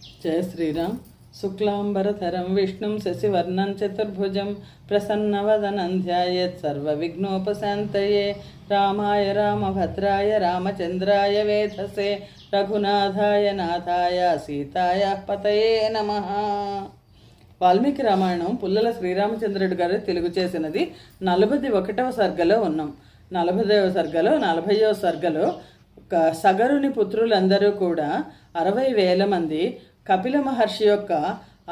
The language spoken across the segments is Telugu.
జయ శ్రీరామ్. శుక్లాంబరధరం విష్ణుం శశివర్ణం చతుర్భుజం ప్రసన్నవదనం ధ్యాయేత్ సర్వవిఘ్నోపశాంతయే. రామాయ రామభద్రాయ రామచంద్రాయ వేధసే రఘునాథాయ నాథాయ సీతాయ పతయే నమః. వాల్మీకి రామాయణం పుల్లల శ్రీరామచంద్రుడు గారు తెలుగు చేసినది 41వ సర్గలో ఉన్నాం. 40వ సర్గలో 40వ సర్గలో సగరుని పుత్రులందరూ కూడా 60,000 మంది కపిల మహర్షి యొక్క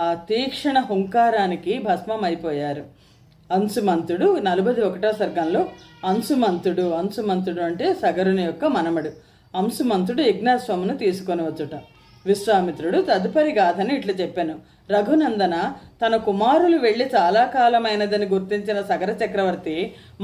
ఆ తీక్షణ హుంకారానికి భస్మం అయిపోయారు. అంశుమంతుడు 41వ సర్గంలో అంశుమంతుడు అంటే సగరుని యొక్క మనమడు. అంశుమంతుడు యజ్ఞాశ్వమును తీసుకొని వచ్చుట. విశ్వామిత్రుడు తదుపరి గాథను ఇట్లా చెప్పాను. రఘునందన, తన కుమారులు వెళ్ళి చాలా కాలమైనదని గుర్తించిన సగర చక్రవర్తి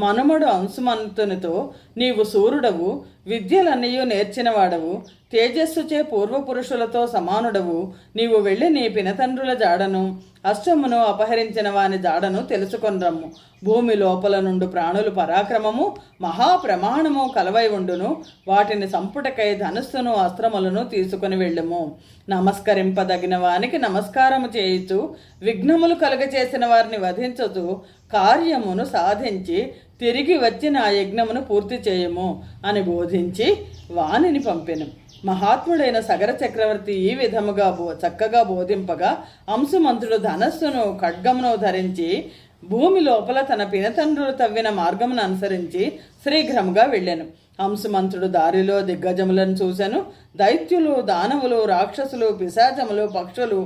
మనుమడు అంశుమంతునితో, నీవు సూర్యుడవు, విద్యలన్నీ నేర్చినవాడవు, తేజస్సుచే పూర్వపురుషులతో సమానుడవు, నీవు వెళ్ళి నీ పినతండ్రుల జాడను అశ్వమును అపహరించిన వాని జాడను తెలుసుకొని రమ్ము. భూమి లోపల నుండి ప్రాణులు పరాక్రమము మహాప్రమాణము కలవై ఉండును. వాటిని సంపుటకై ధనుస్సును అస్త్రములను తీసుకుని వెళ్ళము. నమస్కరింపదగిన వానికి నమస్కారము చేయుచు, విఘ్నములు కలుగచేసిన వారిని వధించుచు కార్యమును సాధించి తిరిగి వచ్చి నా యజ్ఞమును పూర్తి చేయము అని బోధించి వానిని పంపెను. మహాత్ముడైన సగర చక్రవర్తి ఈ విధముగా చక్కగా బోధింపగా అంశుమంతుడు ధనస్సును ఖడ్గమును ధరించి భూమి లోపల తన పినతండ్రులు తవ్విన మార్గమును అనుసరించి శీఘ్రముగా వెళ్ళాను. అంశుమంతుడు దారిలో దిగ్గజములను చూశాను. దైత్యులు, దానవులు, రాక్షసులు, పిశాచములు, పక్షులు,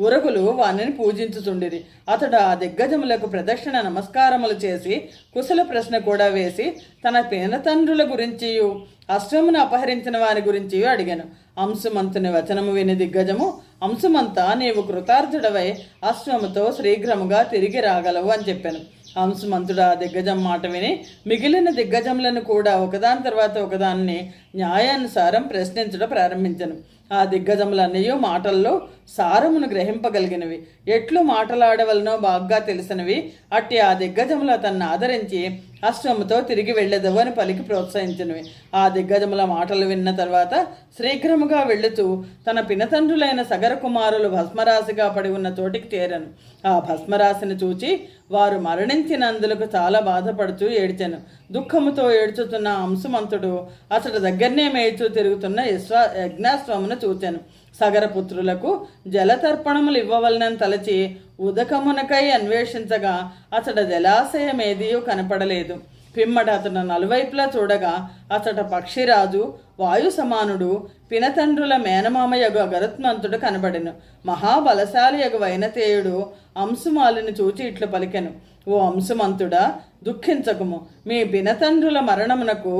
ఉరగులు వానిని పూజించుచుండిరి. అతడు ఆ దిగ్గజములకు ప్రదక్షిణ నమస్కారములు చేసి కుశల ప్రశ్న కూడా వేసి తన పినతండ్రుల గురించి అశ్వమును అపహరించిన వారి గురించి అడిగాను. అంశుమంతుని వచనము విని దిగ్గజము, అంశుమంత, నీవు కృతార్థుడవై అశ్వముతో శీఘ్రముగా తిరిగి రాగలవు అని చెప్పాను. అంశుమంతుడు ఆ దిగ్గజం మాట విని మిగిలిన దిగ్గజములను కూడా ఒకదాని తర్వాత ఒకదాన్ని న్యాయానుసారం ప్రశ్నించడం ప్రారంభించను. ఆ దిగ్గజములన్నీ మాటల్లో సారమును గ్రహింపగలిగినవి, ఎట్లు మాటలాడవలనో బాగా తెలిసినవి. అట్టి ఆ దిగ్గజములు అతన్ని ఆదరించి అశ్వముతో తిరిగి వెళ్ళెదవు అని పలికి ప్రోత్సహించినవి. ఆ దిగ్గజముల మాటలు విన్న తర్వాత శీఘ్రముగా వెళ్ళుతూ తన పినతండ్రులైన సగర కుమారులు భస్మరాశిగా పడి ఉన్న చోటికి చేరాను. ఆ భస్మరాశిని చూచి వారు మరణించినందులకు చాలా బాధపడుతూ ఏడ్చాను. దుఃఖముతో ఏడ్చుతున్న అంశుమంతుడు అతడు దగ్గరనే మేయిచూ తిరుగుతున్న యజ్ఞాశ్వమును చూచాను. సగరపుత్రులకు జలతర్పణములు ఇవ్వవలనని తలచి ఉదకమునకై అన్వేషించగా అతడు జలాశయమేదియూ కనపడలేదు. పిమ్మట అతడు నలువైపులా చూడగా అతడు పక్షిరాజు, వాయు సమానుడు, పినతండ్రుల మేనమామయగు గరుత్మంతుడు కనబడెను. మహాబలశాలి యగు వైనతేయుడు అంశుమాలిని చూచి ఇట్లు పలికెను. ఓ అంశుమంతుడా, దుఃఖించకుము. మీ పినతండ్రుల మరణమునకు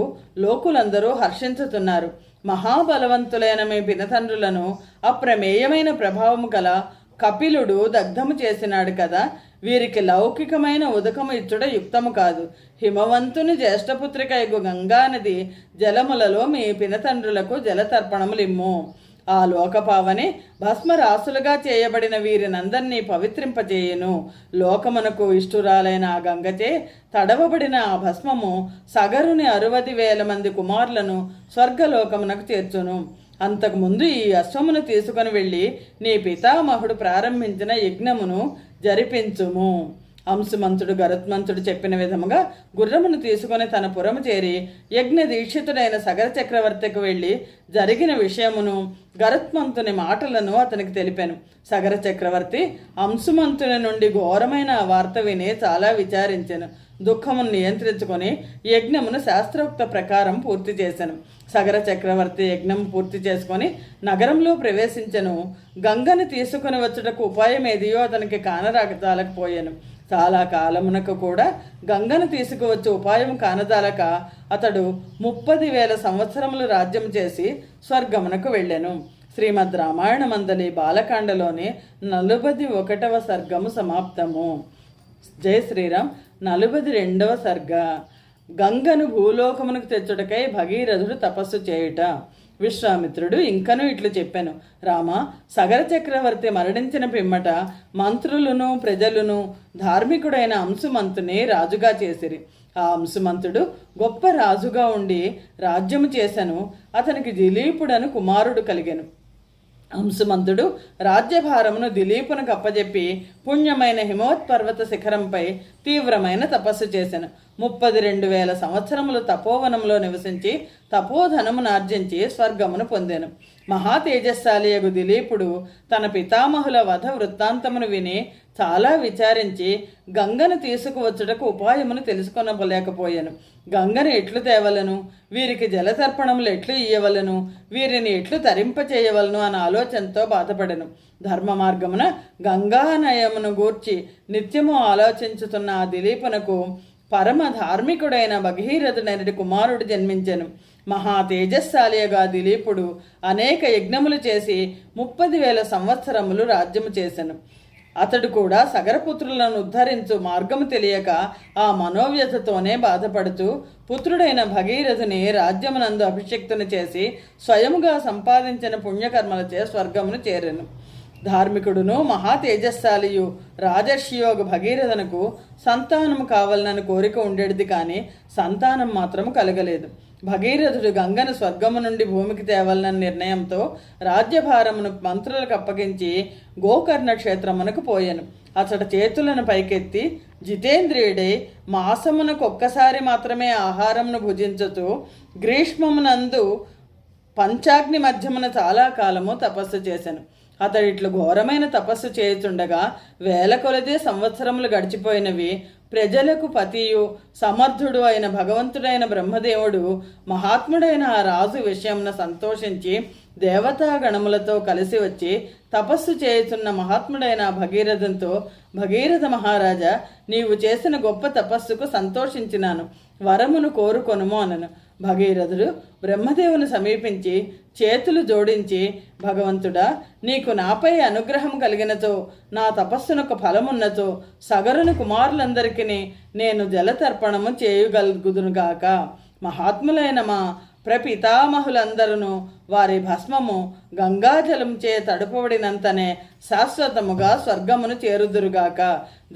లోకులందరూ హర్షించుతున్నారు. మహాబలవంతులైన మీ పినతండ్రులను అప్రమేయమైన ప్రభావము గల కపిలుడు దగ్ధము చేసినాడు కదా. వీరికి లౌకికమైన ఉదకము ఇచ్చుట యుక్తము కాదు. హిమవంతుని జ్యేష్ఠపుత్రికయగు గంగానది జలములలో మీ పినతండ్రులకు జలతర్పణములిమ్ము. ఆ లోకపావని భస్మరాసులుగా చేయబడిన వీరినందరినీ పవిత్రింపజేయును. లోకమునకు ఇష్టురాలైన ఆ గంగచే తడవబడిన ఆ భస్మము సగరుని 60,000 మంది కుమారులను స్వర్గలోకమునకు చేర్చును. అంతకుముందు ఈ అశ్వమును తీసుకుని వెళ్ళి నీ పితామహుడు ప్రారంభించిన యజ్ఞమును జరిపించుము. అంశుమంతుడు గరుత్మంతుడు చెప్పిన విధముగా గుర్రమును తీసుకుని తన పురము చేరి యజ్ఞ దీక్షితుడైన సగర చక్రవర్తికి వెళ్ళి జరిగిన విషయమును గరుత్మంతుని మాటలను అతనికి తెలిపాను. సగర చక్రవర్తి అంశుమంతుని నుండి ఘోరమైన వార్త విని చాలా విచారించెను. దుఃఖమును నియంత్రించుకొని యజ్ఞమును శాస్త్రోక్త ప్రకారం పూర్తి చేశాను. సగర చక్రవర్తి యజ్ఞం పూర్తి చేసుకొని నగరంలో ప్రవేశించెను. గంగను తీసుకుని వచ్చుటకు ఉపాయం ఏదియో అతనికి కానరాగతాలకపోయాను. చాలా కాలమునకు కూడా గంగను తీసుకువచ్చి ఉపాయం కానదాలక అతడు 30,000 సంవత్సరములు రాజ్యం చేసి స్వర్గమునకు వెళ్ళెను. శ్రీమద్ రామాయణమందలి బాలకాండలోని 41వ సర్గము సమాప్తము. జై శ్రీరామ్. 42వ సర్గ. గంగను భూలోకమునకు తెచ్చుటకై భగీరథుడు తపస్సు చేయుట. విశ్వామిత్రుడు ఇంకనూ ఇట్లు చెప్పాను. రామ, సగర చక్రవర్తి మరణించిన పిమ్మట మంత్రులను ప్రజలను ధార్మికుడైన అంశుమంతుని రాజుగా చేసిరి. ఆ అంశుమంతుడు గొప్ప రాజుగా ఉండి రాజ్యము చేసెను. అతనికి దిలీపుడను కుమారుడు కలిగెను. అంశుమంతుడు రాజ్యభారమును దిలీపునకు అప్పజెప్పి పుణ్యమైన హిమవత్పర్వత శిఖరంపై తీవ్రమైన తపస్సు చేశాను. 32,000 సంవత్సరములు తపోవనంలో నివసించి తపోధనమును ఆర్జించి స్వర్గమును పొందాను. మహా తేజస్శాలియగు దిలీపుడు తన పితామహుల వధ వృత్తాంతమును విని చాలా విచారించి గంగను తీసుకువచ్చుటకు ఉపాయమును తెలుసుకొనలేకపోయాను. గంగను ఎట్లు తేవలను, వీరికి జలతర్పణములు ఎట్లు ఇయ్యవలను, వీరిని ఎట్లు తరింపచేయవలను అన్న ఆలోచనతో బాధపడను. ధర్మ మార్గమున గంగానయమును గూర్చి నిత్యము ఆలోచించుతున్న ఆ దిలీపునకు పరమ ధార్మికుడైన భగీరథుడైన కుమారుడు జన్మించెను. మహా తేజస్శాలిగా దిలీపుడు అనేక యజ్ఞములు చేసి 30,000 సంవత్సరములు రాజ్యము చేసెను. అతడు కూడా సగరపుత్రులను ఉద్ధరించు మార్గము తెలియక ఆ మనోవ్యతతోనే బాధపడుతూ పుత్రుడైన భగీరథుని రాజ్యమునందు అభిషిక్తుని చేసి స్వయముగా సంపాదించిన పుణ్యకర్మలచే స్వర్గమును చేరెను. ధార్మికుడును మహా తేజస్శాలియు రాజర్షియోగ భగీరథునకు సంతానము కావాలనని కోరిక ఉండేది, కానీ సంతానం మాత్రము కలగలేదు. భగీరథుడు గంగను స్వర్గము నుండి భూమికి తేవాలన్న నిర్ణయంతో రాజ్యభారమును మంత్రులకు అప్పగించి గోకర్ణ క్షేత్రమునకు పోయాను. అతడ చేతులను పైకెత్తి జితేంద్రియుడై మాసమునకు ఒక్కసారి మాత్రమే ఆహారమును భుజించుతూ గ్రీష్మమునందు పంచాగ్ని మధ్యమున చాలా కాలము తపస్సు చేశాను. అతడు ఇట్లు ఘోరమైన తపస్సు చేయుచుండగా 1000 కొలది సంవత్సరములు గడిచిపోయినవి. ప్రజలకు పతియు సమర్థుడు అయిన భగవంతుడైన బ్రహ్మదేవుడు మహాత్ముడైన ఆ రాజు విషయమున సంతోషించి దేవతాగణములతో కలిసి వచ్చి తపస్సు చేయుచున్న మహాత్ముడైన భగీరథంతో, భగీరథ మహారాజా, నీవు చేసిన గొప్ప తపస్సుకు సంతోషించినాను, వరమును కోరుకొనుము అనను. భగీరథుడు బ్రహ్మదేవుని సమీపించి చేతులు జోడించి, భగవంతుడా, నీకు నాపై అనుగ్రహం కలిగినచో, నా తపస్సునకు ఫలమున్నచో సగరుని కుమారులందరికీ నేను జలతర్పణము చేయగలుగుదునుగాక. మహాత్ములైన మా ప్రపితామహులందరూ వారి భస్మము గంగాజలం చే తడుపబడినంతనే శాశ్వతముగా స్వర్గమును చేరుదురుగాక.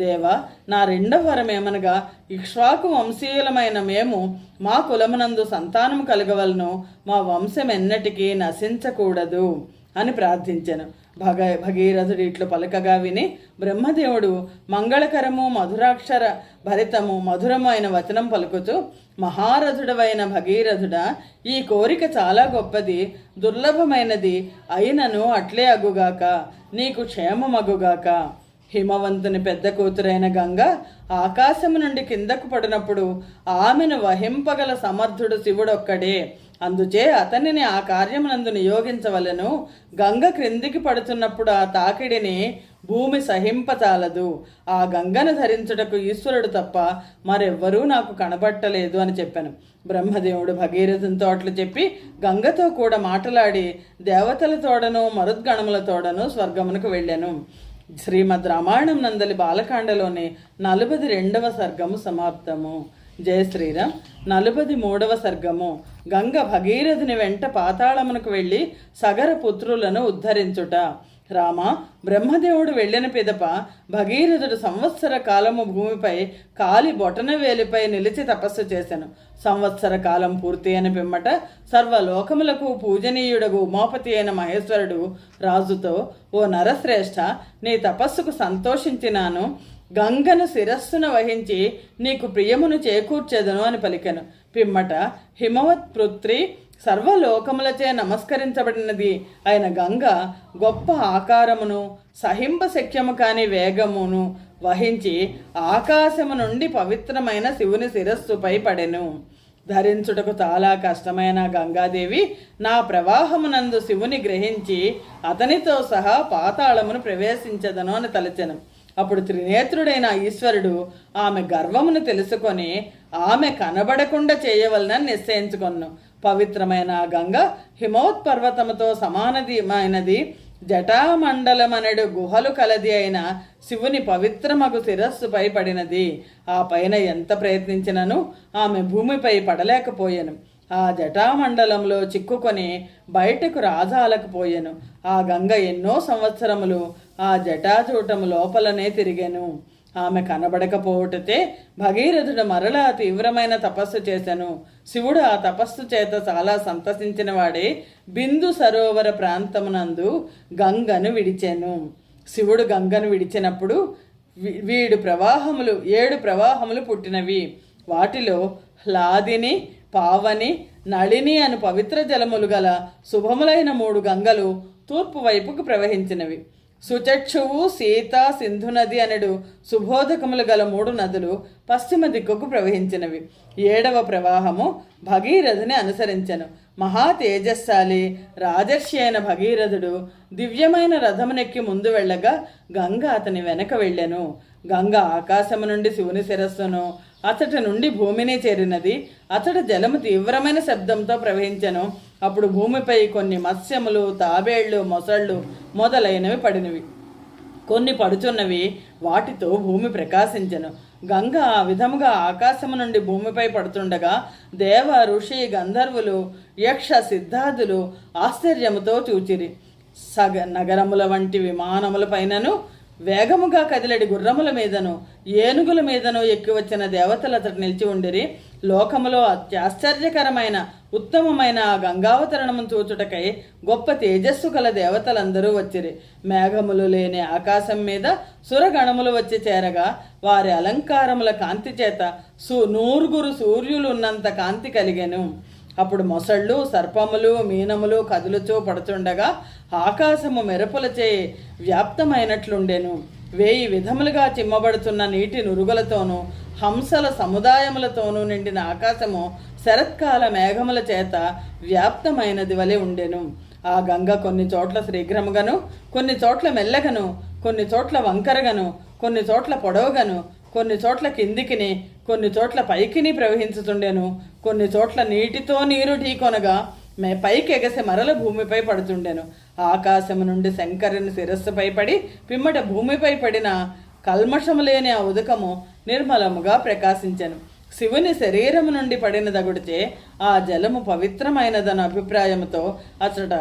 దేవ, నా రెండవ వరమేమనగా ఇక్ష్వాకు వంశీయులమైన మేము మా కులమునందు సంతానము కలగవలను, మా వంశం ఎన్నటికీ నశించకూడదు అని ప్రార్థించెను. భగీరథుడు ఇట్లు పలకగా విని బ్రహ్మదేవుడు మంగళకరము మధురాక్షర భరితము మధురము అయిన వచనం పలుకుతూ, మహారథుడవైన భగీరథుడా, ఈ కోరిక చాలా గొప్పది, దుర్లభమైనది అయినను అట్లే అగుగాక, నీకు క్షేమమగుగాక. హిమవంతుని పెద్ద కూతురైన గంగ ఆకాశము నుండి కిందకు పడినప్పుడు ఆమెను వహింపగల సమర్థుడు శివుడొక్కడే. అందుచే అతనిని ఆ కార్యమునందు నియోగించవలను. గంగ క్రిందికి పడుతున్నప్పుడు ఆ తాకిడిని భూమి సహింపచాలదు. ఆ గంగను ధరించుటకు ఈశ్వరుడు తప్ప మరెవ్వరూ నాకు కనబట్టలేదు అని చెప్పాను. బ్రహ్మదేవుడు భగీరథునితో అట్లు చెప్పి గంగతో కూడా మాట్లాడి దేవతలతోడను మరుద్గణములతోడను స్వర్గమునకు వెళ్ళాను. శ్రీమద్ రామాయణం నందలి బాలకాండలోని 42వ సర్గము సమాప్తము. జయ శ్రీరామ్. 43వ సర్గము. గంగ భగీరథుని వెంట పాతాళమునకు వెళ్ళి సగర పుత్రులను ఉద్ధరించుట. రామ, బ్రహ్మదేవుడు వెళ్ళిన పిదప భగీరథుడు సంవత్సర కాలము భూమిపై కాలి బొటన వేలిపై నిలిచి తపస్సు చేశాను. సంవత్సర కాలం పూర్తి అయిన పిమ్మట సర్వలోకములకు పూజనీయుడగు ఉమాపతి అయిన మహేశ్వరుడు రాజుతో, ఓ నరశ్రేష్ఠ, నీ తపస్సుకు సంతోషించినాను. గంగను శిరస్సున వహించి నీకు ప్రియమును చేకూర్చెదను అని పలికెను. పిమ్మట హిమవత్ పుత్రి సర్వలోకములచే నమస్కరించబడినది అయిన గంగ గొప్ప ఆకారమును సహింపశక్యము కాని వేగమును వహించి ఆకాశము నుండి పవిత్రమైన శివుని శిరస్సుపై పడెను. ధరించుటకు చాలా కష్టమైన గంగాదేవి నా ప్రవాహమునందు శివుని గ్రహించి అతనితో సహా పాతాళమును ప్రవేశించదను అని తలచెను. అప్పుడు త్రినేత్రుడైన ఈశ్వరుడు ఆమె గర్వమును తెలుసుకొని ఆమె కనబడకుండా చేయవలనని నిశ్చయించుకొను. పవిత్రమైన గంగ హిమోత్పర్వతముతో సమానమైనది జటామండలమనడు గుహలు కలది అయిన శివుని పవిత్రమగు శిరస్సుపై పడినది. ఆ పైన ఎంత ప్రయత్నించినను ఆమె భూమిపై పడలేకపోయాను. ఆ జటామండలంలో చిక్కుకొని బయటకు రాజాలకపోయాను. ఆ గంగ ఎన్నో సంవత్సరములు ఆ జటాచూటము లోపలనే తిరిగాను. ఆమె కనబడకపోవటతే భగీరథుడు మరలా తీవ్రమైన తపస్సు చేశాను. శివుడు ఆ తపస్సు చేత చాలా సంతసించిన వాడే బిందు సరోవర ప్రాంతమునందు గంగను విడిచెను. శివుడు గంగను విడిచినప్పుడు ఏడు ప్రవాహములు పుట్టినవి. వాటిలో హ్లాదిని, పావని, నళిని అను పవిత్ర జలములు గల శుభములైన 3 గంగలు తూర్పు వైపుకు ప్రవహించినవి. సుచక్షువు, సీత, సింధు నది అనడు శుభోదకములు గల 3 నదులు పశ్చిమ దిక్కుకు ప్రవహించినవి. 7వ ప్రవాహము భగీరథుని అనుసరించెను. మహా తేజస్శాలి రాజర్షి అయిన భగీరథుడు దివ్యమైన రథమునెక్కి ముందు వెళ్ళగా గంగ అతని వెనక వెళ్ళెను. గంగ ఆకాశము నుండి శివుని శిరస్సును, అతడి నుండి భూమిని చేరినది. అతడు జలము తీవ్రమైన శబ్దంతో ప్రవహించెను. అప్పుడు భూమిపై కొన్ని మత్స్యములు, తాబేళ్లు, మొసళ్ళు మొదలైనవి పడినవి. కొన్ని పడుచున్నవి. వాటితో భూమి ప్రకాశించెను. గంగ ఆ విధముగా ఆకాశము నుండి భూమిపై పడుతుండగా దేవ, ఋషి, గంధర్వులు, యక్ష, సిద్ధాదులు ఆశ్చర్యముతో చూచిరి. నగరముల వంటి విమానముల పైనను, వేగముగా కదిలడి గుర్రముల మీదను, ఏనుగుల మీదను ఎక్కి వచ్చిన దేవతలు అతడు నిలిచి ఉండిరి. లోకములో అత్యాశ్చర్యకరమైన ఉత్తమమైన ఆ గంగావతరణము చూచుటకై గొప్ప తేజస్సు గల దేవతలందరూ వచ్చిరి. మేఘములు లేని ఆకాశం మీద సురగణములు వచ్చి చేరగా వారి అలంకారముల కాంతి చేత 100 సూర్యులు ఉన్నంత కాంతి కలిగెను. అప్పుడు మొసళ్ళు, సర్పములు, మీనములు కదులుచూ పడుతుండగా ఆకాశము మెరుపులచే వ్యాప్తమైనట్లుండెను. 1000 విధములుగా చిమ్మబడుతున్న నీటి నురుగులతోనూ హంసల సముదాయములతోనూ నిండిన ఆకాశము శరత్కాల మేఘముల చేత వ్యాప్తమైనది వలె ఉండెను. ఆ గంగ కొన్ని చోట్ల శీఘ్రముగాను, కొన్ని చోట్ల మెల్లగను, కొన్ని చోట్ల వంకరగను, కొన్ని చోట్ల పొడవుగను, కొన్ని చోట్ల కిందికిని, కొన్ని చోట్ల పైకిని ప్రవహించుతుండెను. కొన్ని చోట్ల నీటితో నీరు ఢీకొనగా పైకి ఎగసి మరల భూమిపై పడుతుండెను. ఆకాశము నుండి శంకరుని శిరస్సుపై పడి పిమ్మట భూమిపై పడిన కల్మషము లేని ఆ ఉదకము నిర్మలముగా ప్రకాశించెను. శివుని శరీరము నుండి పడిన దగుడిచే ఆ జలము పవిత్రమైనదన్న అభిప్రాయముతో అచట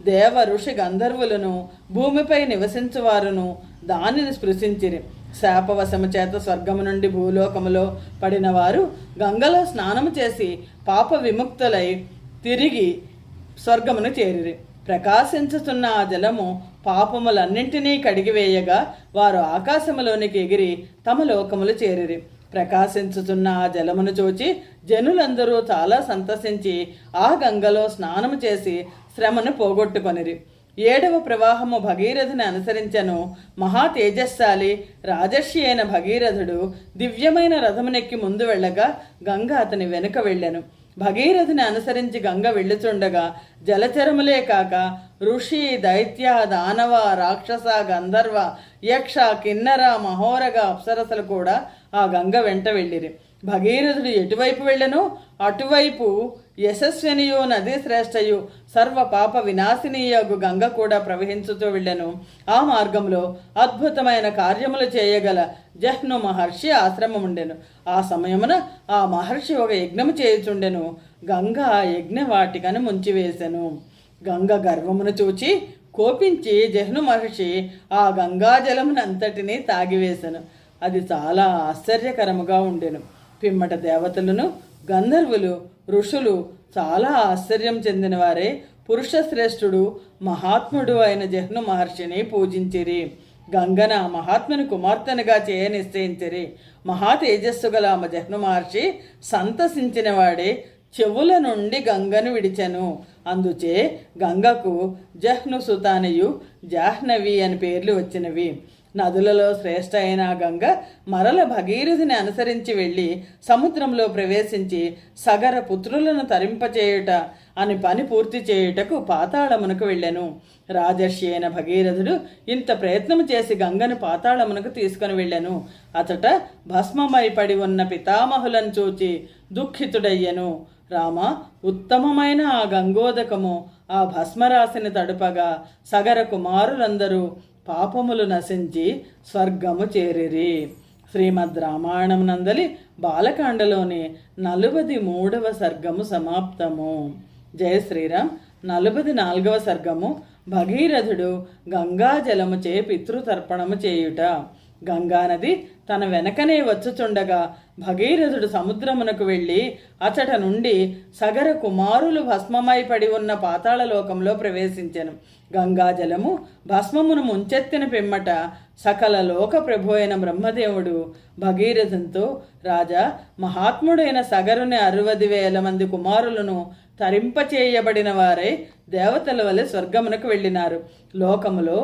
దేవ, ఋషి, గంధర్వులను, భూమిపై నివసించువారును దానిని స్పృశించిరి. శాపవశము చేత స్వర్గము నుండి భూలోకములో పడిన వారు గంగలో స్నానము చేసి పాప విముక్తులై తిరిగి స్వర్గమును చేరిరి. ప్రకాశించుతున్న ఆ జలము పాపములన్నింటినీ కడిగివేయగా వారు ఆకాశములోనికి ఎగిరి తమ లోకములు చేరిరి. ప్రకాశించుతున్న ఆ జలమును చూచి జనులందరూ చాలా సంతసించి ఆ గంగలో స్నానము చేసి శ్రమను పోగొట్టుకొనిరి. 7వ ప్రవాహము భగీరథుని అనుసరించెను. మహా తేజస్శాలి రాజర్షి అయిన భగీరథుడు దివ్యమైన రథమునెక్కి ముందు వెళ్ళగా గంగ అతని వెనుక వెళ్ళెను. భగీరథుని అనుసరించి గంగ వెళ్ళుచుండగా జలచరములే కాక ఋషి, దైత్య, దానవ, రాక్షస, గంధర్వ, యక్ష, కిన్నర, మహోరగ, అప్సరసలు కూడా ఆ గంగ వెంట వెళ్ళిరి. భగీరథుడు ఎటువైపు వెళ్ళెనో అటువైపు యశస్వినియు నది శ్రేష్టయు సర్వ పాప వినాశినీయగు గంగ కూడా ప్రవహించుతూ వెళ్ళెను. ఆ మార్గంలో అద్భుతమైన కార్యములు చేయగల జహ్ను మహర్షి ఆశ్రమముండెను. ఆ సమయమున ఆ మహర్షి ఒక యజ్ఞము చేయుచుండెను. గంగ ఆ యజ్ఞవాటికను ముంచివేశెను. గంగ గర్వమును చూచి కోపించి జహ్ను మహర్షి ఆ గంగాజలమునంతటినీ తాగివేశెను. అది చాలా ఆశ్చర్యకరముగా ఉండెను. పిమ్మట దేవతలను, గంధర్వులు, ఋషులు చాలా ఆశ్చర్యం చెందిన వారే పురుషశ్రేష్ఠుడు మహాత్ముడు అయిన జహ్ను మహర్షిని పూజించిరి. గంగన మహాత్ముని కుమార్తెనుగా చేయ నిశ్చయించిరి. మహా తేజస్సు గల ఆమె జహ్ను మహర్షి సంతసించిన వాడే చెవుల నుండి గంగను విడిచెను. అందుచే గంగకు జహ్ను సుతానియు, జాహ్నవి అని పేర్లు వచ్చినవి. నదులలో శ్రేష్ఠ అయిన గంగ మరల భగీరథుని అనుసరించి వెళ్ళి సముద్రంలో ప్రవేశించి సగర పుత్రులను తరింపచేయుట అని పని పూర్తి చేయుటకు పాతాళమునకు వెళ్ళెను. రాజర్షి అయిన భగీరథుడు ఇంత ప్రయత్నము చేసి గంగను పాతాళమునకు తీసుకుని వెళ్ళెను. అతట భస్మమై పడి ఉన్న పితామహులను చూచి దుఃఖితుడయ్యెను. రామ, ఉత్తమమైన ఆ గంగోదకము ఆ భస్మరాశిని తడుపగా సగర కుమారులందరూ పాపములు నశించి స్వర్గము చేరిరి. శ్రీమద్ రామాయణం నందలి బాలకాండలోని 43వ సర్గము సమాప్తము. జయ శ్రీరామ్. 44వ సర్గము భగీరథుడు గంగాజలముచే పితృతర్పణము చేయుట. గంగానది తన వెనకనే వచ్చుచుండగా భగీరథుడు సముద్రమునకు వెళ్ళి అచట నుండి సగర కుమారులు భస్మమై పడి ఉన్న పాతాళలోకంలో ప్రవేశించెను. గంగాజలము భస్మమును ముంచెత్తిన పిమ్మట సకల లోక ప్రభు అయిన బ్రహ్మదేవుడు భగీరథంతో, రాజా, మహాత్ముడైన సగరుని 60,000 మంది కుమారులను తరింపచేయబడిన వారై దేవతల వలె స్వర్గమునకు వెళ్ళినారు. లోకములో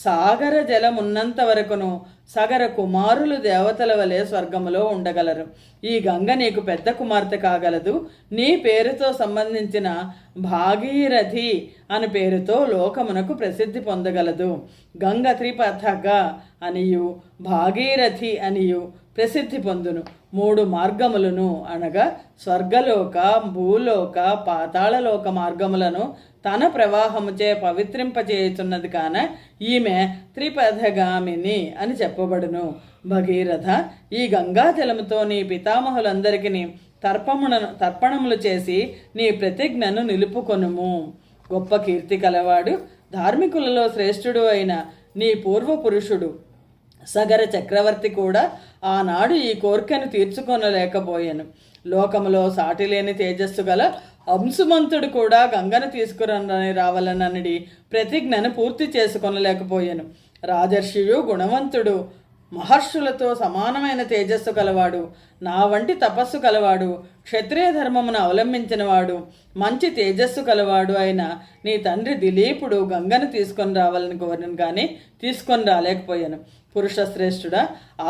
సాగర జలమున్నంత వరకును సగర కుమారులు దేవతల వలె స్వర్గములో ఉండగలరు. ఈ గంగ నీకు పెద్ద కుమార్తె కాగలదు. నీ పేరుతో సంబంధించిన భాగీరథి అని పేరుతో లోకమునకు ప్రసిద్ధి పొందగలదు. గంగ త్రిపథగ అనియు భాగీరథి అనియు ప్రసిద్ధి పొందును. 3 మార్గములను అనగా స్వర్గలోక, భూలోక, పాతాళలోక మార్గములను తన ప్రవాహముచే పవిత్రింపచేయుచున్నది కాన ఈమె త్రిపథగామిని అని చెప్పబడును. భగీరథ, ఈ గంగాజలముతో నీ పితామహులందరికీ తర్పణములు చేసి నీ ప్రతిజ్ఞను నిలుపుకొనుము. గొప్ప కీర్తి కలవాడు, ధార్మికులలో శ్రేష్ఠుడు అయిన నీ పూర్వపురుషుడు సగర చక్రవర్తి కూడా ఆనాడు ఈ కోరికను తీర్చుకొనలేకపోయాను. లోకములో సాటిలేని తేజస్సు గల అంశుమంతుడు కూడా గంగను తీసుకురని రావాలనడి ప్రతిజ్ఞను పూర్తి చేసుకొనలేకపోయాను. రాజర్షియు గుణవంతుడు, మహర్షులతో సమానమైన తేజస్సు కలవాడు, నా వంటి తపస్సు కలవాడు, క్షత్రియ ధర్మమును అవలంబించినవాడు, మంచి తేజస్సు కలవాడు అయిన నీ తండ్రి దిలీపుడు గంగను తీసుకొని రావాలని కోరిను, కానీ తీసుకొని రాలేకపోయాను. పురుషశ్రేష్ఠుడా,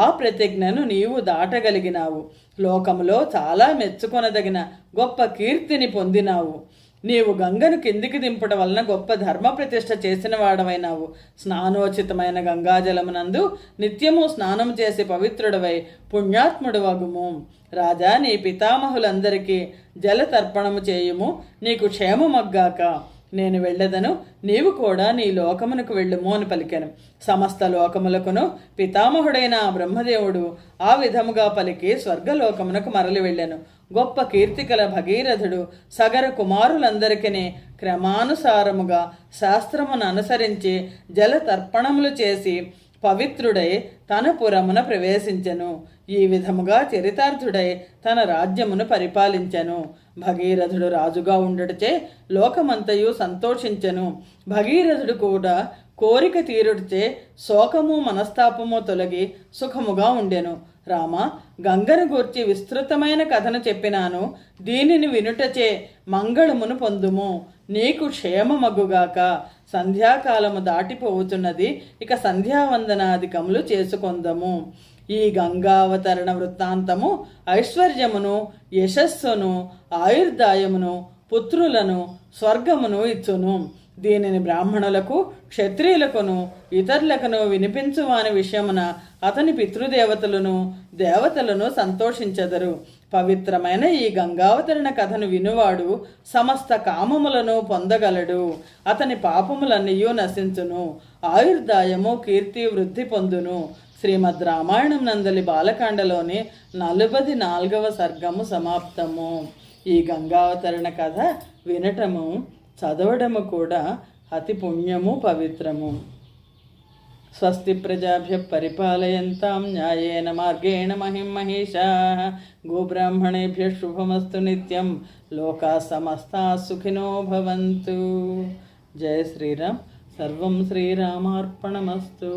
ఆ ప్రతిజ్ఞను నీవు దాటగలిగినావు. లోకములో చాలా మెచ్చుకొనదగిన గొప్ప కీర్తిని పొందినావు. నీవు గంగను కిందికి దింపడం వలన గొప్ప ధర్మ ప్రతిష్ఠ చేసిన వాడవైనావు. స్నానోచితమైన గంగాజలమునందు నిత్యము స్నానం చేసి పవిత్రుడవై పుణ్యాత్ముడు వగుము. రాజా, నీ పితామహులందరికీ జలతర్పణము చేయుము. నీకు క్షేమమగ్గాక నేను వెళ్ళదను, నీవు కూడా నీ లోకమునకు వెళ్ళుము అని పలికాను. సమస్త లోకములకును పితామహుడైన బ్రహ్మదేవుడు ఆ విధముగా పలికి స్వర్గలోకమునకు మరలి వెళ్ళాను. గొప్ప కీర్తికల భగీరథుడు సగర కుమారులందరికీ క్రమానుసారముగా శాస్త్రమును అనుసరించి జలతర్పణములు చేసి పవిత్రుడై తన పురమున ప్రవేశించెను. ఈ విధముగా చరితార్థుడై తన రాజ్యమును పరిపాలించెను. భగీరథుడు రాజుగా ఉండుటచే లోకమంతయు సంతోషించెను. భగీరథుడు కూడా కోరిక తీరుడిచే శోకము మనస్తాపము తొలగి సుఖముగా ఉండెను. రామ, గంగను గూర్చి విస్తృతమైన కథను చెప్పినాను. దీనిని వినుటచే మంగళమును పొందుము. నీకు క్షేమమగుగాక. సంధ్యాకాలము దాటిపోవుచున్నది, ఇక సంధ్యావందనాధికములు చేసుకొందము. ఈ గంగావతరణ వృత్తాంతము ఐశ్వర్యమును, యశస్సును, ఆయుర్దాయమును, పుత్రులను, స్వర్గమును ఇచ్చును. దీనిని బ్రాహ్మణులకు, క్షత్రియులకును, ఇతరులకును వినిపించువాని విషయమున అతని పితృదేవతలను, దేవతలను సంతోషించెదరు. పవిత్రమైన ఈ గంగావతరణ కథను వినువాడు సమస్త కామములను పొందగలడు. అతని పాపములన్నయూ నశించును. ఆయుర్దాయము, కీర్తి వృద్ధి పొందును. శ్రీమద్ రామాయణం నందలి బాలకాండలోని 44వ సర్గము సమాప్తము. ఈ గంగావతరణ కథ వినటము, చదవడము కూడా అతి పుణ్యము, పవిత్రము. స్వస్తి ప్రజాభ్య పరిపాలయంతాం న్యాయేన మార్గేణ మహిం మహిషాః. గోబ్రాహ్మణేభ్య శుభమస్తు నిత్యం. లోకా సమస్తా సుఖినో భవంతు. జయ శ్రీరామ్. సర్వం శ్రీరామార్పణమస్తు.